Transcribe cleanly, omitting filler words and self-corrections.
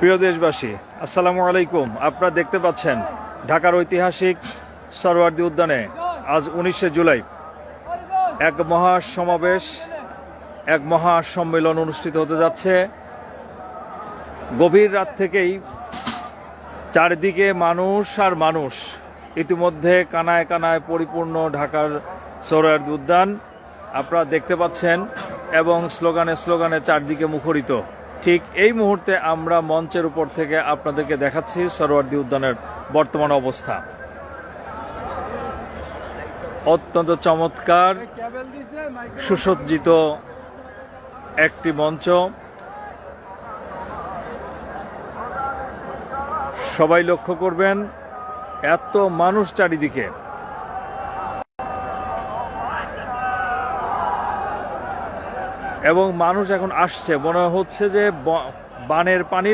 প্রিয় দেশবাসী, আসসালামু আলাইকুম। আপনারা দেখতে পাচ্ছেন ঢাকার ঐতিহাসিক সরওয়ার্দী উদ্যানে আজ 19শে জুলাই এক মহা সমাবেশ, এক মহা সম্মেলন অনুষ্ঠিত হতে যাচ্ছে। গভীর রাত থেকেই চারিদিকে মানুষ আর মানুষ, ইতিমধ্যে কানায় কানায় পরিপূর্ণ ঢাকার সরওয়ার্দী উদ্যান আপনারা দেখতে পাচ্ছেন, এবং স্লোগানে স্লোগানে চারদিকে মুখরিত। ঠিক এই মুহূর্তে আমরা মঞ্চের উপর থেকে আপনাদেরকে দেখাচ্ছি সরওয়ার্দী উদ্যানের বর্তমান অবস্থা। অত্যন্ত চমৎকার সুসজ্জিত একটি মঞ্চ। সবাই লক্ষ্য করবেন, এত মানুষ চারিদিকে। এবং মানুষ এখন আসছে, মনে হচ্ছে যে বানের পানি